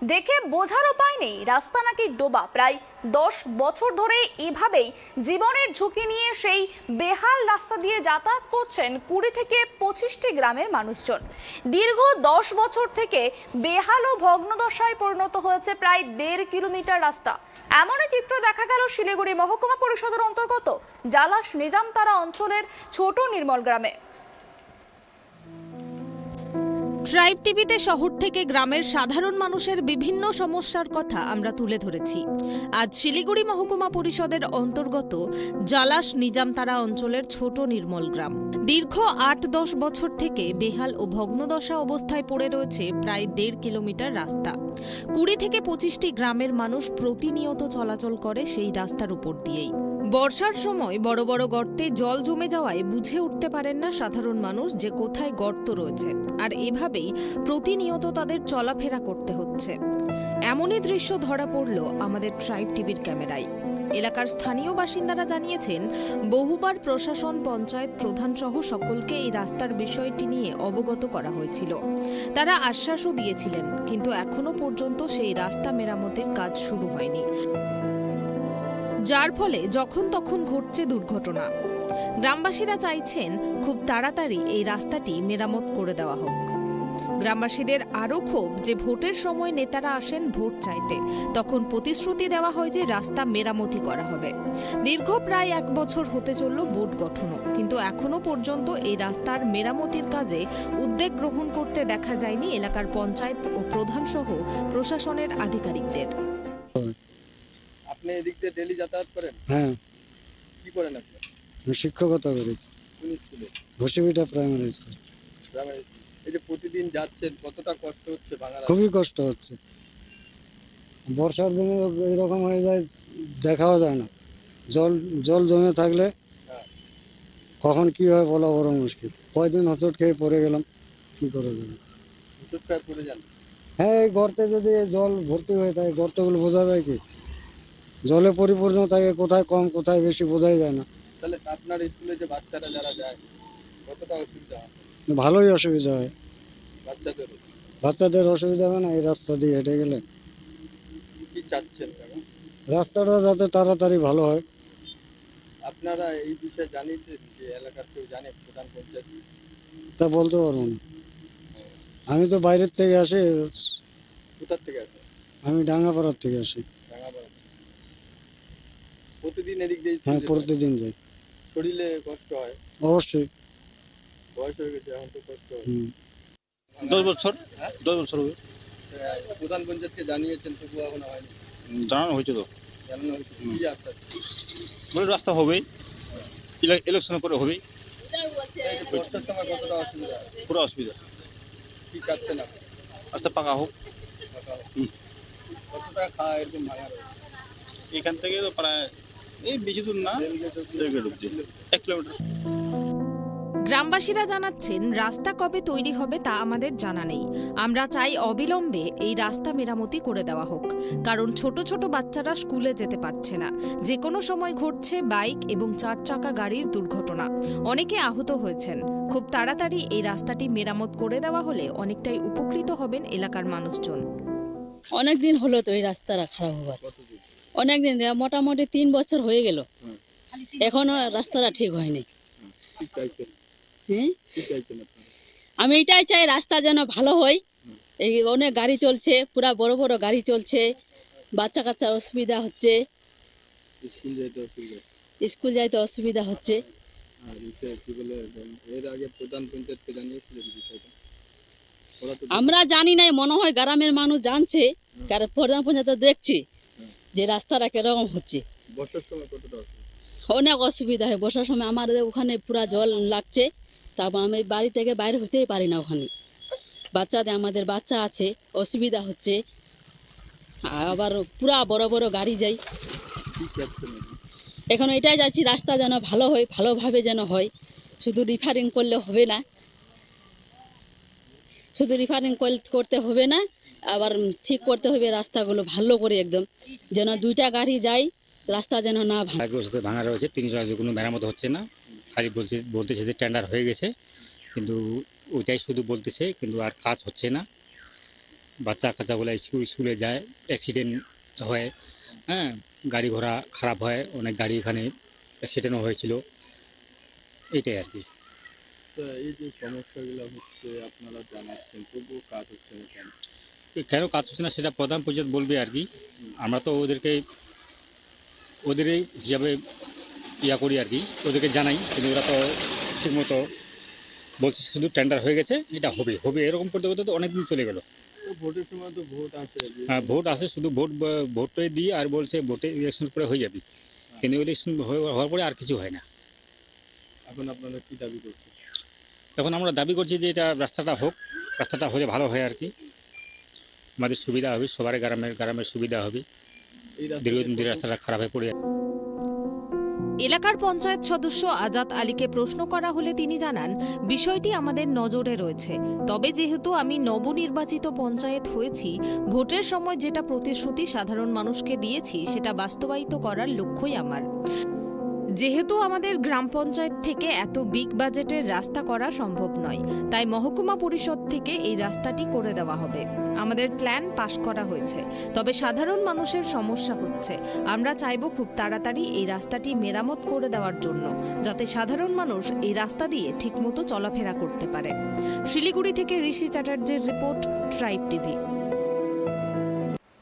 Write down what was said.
দেখে বোঝার উপায় নেই রাস্তা নাকি ডোবা। প্রায় 10 বছর ধরে এভাবেই জীবনের ঝুঁকি নিয়ে সেই বেহাল রাস্তা দিয়ে যাতায়াত করছেন 20 থেকে 25টি গ্রামের মানুষজন। দীর্ঘ 10 বছর থেকে বেহাল ও ভগ্নদশায় পরিণত হয়েছে প্রায় 1.5 কিলোমিটার রাস্তা। এমনই চিত্র দেখা গেল শিলিগুড়ি মহকুমা পরিষদের অন্তর্গত জালাশ নিজামতারা অঞ্চলের ছোট নির্মল গ্রামে। ট্রাইব টিভিতে শহর থেকে গ্রামের সাধারণ মানুষের বিভিন্ন সমস্যার কথা আমরা তুলে ধরেছি। আজ শিলিগুড়ি মহকুমা পরিষদের অন্তর্গত জালাশ নিজামতারা অঞ্চলের ছোট নির্মল গ্রাম। দীর্ঘ 8-10 বছর থেকে বেহাল ও ভগ্নদশা অবস্থায় পড়ে রয়েছে প্রায় 1.5 কিলোমিটার রাস্তা। 20 থেকে 25টি গ্রামের মানুষ প্রতিনিয়ত চলাচল করে সেই রাস্তার উপর দিয়েই। বর্ষার সময় বড় বড় গর্তে জল জমে যাওয়ায় বুঝে উঠতে পারেন না সাধারণ মানুষ যে কোথায় গর্ত রয়েছে, আর এভাবেই প্রতিনিয়ত তাদের চলাফেরা করতে হচ্ছে। এমনই দৃশ্য ধরা পড়ল আমাদের ট্রাইব টিভির ক্যামেরায়। এলাকার স্থানীয় বাসিন্দারা জানিয়েছেন, বহুবার প্রশাসন, পঞ্চায়েত প্রধান সহ সকলকে এই রাস্তার বিষয়টি নিয়ে অবগত করা হয়েছিল। তারা আশ্বাসও দিয়েছিলেন, কিন্তু এখনো পর্যন্ত সেই রাস্তা মেরামতের কাজ শুরু হয়নি, যার ফলে যখন তখন ঘটছে দুর্ঘটনা। গ্রামবাসীরা চাইছেন খুব তাড়াতাড়ি এই রাস্তাটি মেরামত করে দেওয়া হোক। গ্রামবাসীদের আরও ক্ষোভ যে ভোটের সময় নেতারা আসেন ভোট চাইতে, তখন প্রতিশ্রুতি দেওয়া হয় যে রাস্তা মেরামতি করা হবে। দীর্ঘ প্রায় 1 বছর হতে চলল বোর্ড গঠনও, কিন্তু এখনো পর্যন্ত এই রাস্তার মেরামতির কাজে উদ্যোগ গ্রহণ করতে দেখা যায়নি এলাকার পঞ্চায়েত ও প্রধান সহ প্রশাসনের আধিকারিকদের। আপনি এদিক দিয়ে ডেইলি যাতায়াত করেন? হ্যাঁ। কি করেন আপনি? আমি শিক্ষকতা করি। কোন স্কুলে? ঘোষিবিটা প্রাইমারি স্কুল। প্রাইমারি। এই যে প্রতিদিন যাচ্ছেন, কতটা কষ্ট হচ্ছে ভাঙা রাস্তা? খুবই কষ্ট হচ্ছে। বর্ষার দিনে এরকম হয়ে যায়, দেখাও যায় না। জল জমে থাকলে কখন কি হয় বলা বড় মুশকিল। কয়দিন হোঁচট খেয়ে পড়ে গেলাম, কি করে যাবে? হোঁচট খেয়ে পড়ে যান? হ্যাঁ, এই গর্তে যদি জল ভর্তি হয়ে থাকে, গর্তগুলো বোঝা যায় কি? জলে পরিপূর্ণ থাকে, কোথায় কম কোথায় বেশি বোঝাই যায় না। তাহলে আপনার স্কুলে যে বাচ্চারা যারা যায়, কতটা অসুবিধা হয়? ভালোই অসুবিধা হয়। বাচ্চাদের অসুবিধা হবে না এই রাস্তা দিয়ে হেঁটে গেলে? কি চাচ্ছেন? রাস্তাটা যাতে তাড়াতাড়ি ভালো হয়। আপনারা এই বিষয়ে জানিয়েছেন যে এলাকার কেউ জানে? প্রধান পঞ্চায়েত? তা বলতে পারবো না, আমি তো বাইরের থেকে আসি। কোথার থেকে আসেন? আমি ডাঙ্গাপাড়ার থেকে আসি। প্রতিদিন এদিক দিয়ে? হ্যাঁ, প্রতিদিন যাই। শরীরে কষ্ট হয়? অবশ্যই। বয়স হয়ে গেছে, এখন তো কষ্ট হয়। 10 বছর হবে। প্রধান পঞ্চায়েতকে জানিয়েছেন? তবু এখনো হয়নি? জানানো হয়েছে তো। জানানো হয়েছে। কি আশ্বাস? রাস্তা হবেই, ইলেকশনের পরে হবেই। বর্ষার সময় কতটা অসুবিধা? পুরো অসুবিধা। কি চাচ্ছেন আপনি? রাস্তা পাকা হোক। কত টাকা খাওয়া এরকম ভাঙা? এখান থেকে তো প্রায় এই বেশি দূর না, 1 কিলোমিটার। গ্রামবাসীরা জানাচ্ছেন, রাস্তা কবে তৈরি হবে তা আমাদের জানা নেই। আমরা চাই অবিলম্বে এই রাস্তা মেরামতি করে দেওয়া হোক, কারণ ছোট ছোট বাচ্চারা স্কুলে যেতে পারছে না। যে কোনো সময় ঘটছে বাইক এবং 4 চাকা গাড়ির দুর্ঘটনা, অনেকে আহত হয়েছেন। খুব তাড়াতাড়ি এই রাস্তাটি মেরামত করে দেওয়া হলে অনেকটাই উপকৃত হবেন এলাকার মানুষজন। অনেকদিন হলো তো এই রাস্তাটা খারাপ হবার, অনেকদিন, মোটামুটি 3 বছর হয়ে গেল, এখনো রাস্তাটা ঠিক হয়নি। আমি এটাই চাই রাস্তা যেন ভালো হয়। এই অনেক গাড়ি চলছে, পুরা বড় বড় গাড়ি চলছে, বাচ্চা কাচ্চার অসুবিধা হচ্ছে, স্কুল যাইতে অসুবিধা হচ্ছে। আমরা জানি নাই, মনে হয় গ্রামের মানুষ জানছে, কারণ প্রধান পঞ্চায়েত দেখছি যে রাস্তাটা কিরকম হচ্ছে। অনেক অসুবিধা হয় বর্ষার সময়, আমাদের ওখানে পুরা জল লাগছে, তারপর আমি বাড়ি থেকে বাইরে হতেই পারি না। ওখানে বাচ্চাদের, আমাদের বাচ্চা আছে, অসুবিধা হচ্ছে। আবার পুরা বড় বড় গাড়ি যাই। এখন এটাই যাচ্ছি, রাস্তা যেন ভালো হয়, ভালোভাবে যেন হয়। শুধু রিফারিং করলে হবে না, শুধু রিফারিং করতে হবে না, আবার ঠিক করতে হবে রাস্তাগুলো ভালো করে, একদম যেন 2টা গাড়ি যায়, রাস্তা যেন না ভাঙা রয়েছে। 3 কোনো মেরামত হচ্ছে না, খালি বলতেছে যে টেন্ডার হয়ে গেছে, কিন্তু ওইটাই শুধু বলতেছে, কিন্তু আর কাজ হচ্ছে না। বাচ্চা কাচ্চাগুলো স্কুলে যায়, অ্যাক্সিডেন্ট হয়, হ্যাঁ, গাড়ি ঘোড়া খারাপ হয়, অনেক গাড়ি এখানে অ্যাক্সিডেন্টও হয়েছিল, এইটাই আর কি। তো এই যে সমস্যাগুলো হচ্ছে আপনারা জানাচ্ছেন, তবুও কাজ হচ্ছে না কেন? কেন কাজ হচ্ছে না সেটা প্রধান পঞ্চায়েত বলবে আর কি। আমরা তো ওদেরই হিসাবে করি আর কি, ওদেরকে জানাই, কিন্তু ওরা তো ঠিকমতো বলছে শুধু টেন্ডার হয়ে গেছে, এটা হবে হবে এরকম করতে করতে তো অনেকদিন চলে গেল। তো ভোটের সময় তো ভোট আসে, হ্যাঁ, ভোট আসে, শুধু ভোটটাই দিয়ে আর বলছে ভোটে ইলেকশন করে হয়ে যাবে, কিন্তু ইলেকশন হওয়ার পরে আর কিছু হয় না। এখন আপনারা কি দাবি করছেন? এখন আমরা দাবি করছি যে এটা রাস্তাটা হোক, রাস্তাটা হলে ভালো হয় আর কি, আমাদের সুবিধা হবে, সবার গ্রামের সুবিধা হবে। এই দীর্ঘদিন ধরে রাস্তাটা খারাপ হয়ে পড়ে। এলাকার পঞ্চায়েত সদস্য আজাদ আলীকে প্রশ্ন করা হলে তিনি জানান, বিষয়টি আমাদের নজরে রয়েছে, তবে যেহেতু আমি নবনির্বাচিত পঞ্চায়েত হয়েছি, ভোটের সময় যেটা প্রতিশ্রুতি সাধারণ মানুষকে দিয়েছি সেটা বাস্তবায়িত করার লক্ষ্যই আমার। যেহেতু আমাদের গ্রাম পঞ্চায়েত থেকে এত বিগ বাজেটের রাস্তা করা সম্ভব নয়, তাই মহকুমা পরিষদ থেকে এই রাস্তাটি করে দেওয়া হবে। আমাদের প্ল্যান পাশ করা হয়েছে, তবে সাধারণ মানুষের সমস্যা হচ্ছে। আমরা চাইব খুব তাড়াতাড়ি এই রাস্তাটি মেরামত করে দেওয়ার জন্য, যাতে সাধারণ মানুষ এই রাস্তা দিয়ে ঠিকমতো চলাফেরা করতে পারে। শিলিগুড়ি থেকে ঋষি চ্যাটার্জির রিপোর্ট, ট্রাইব টিভি।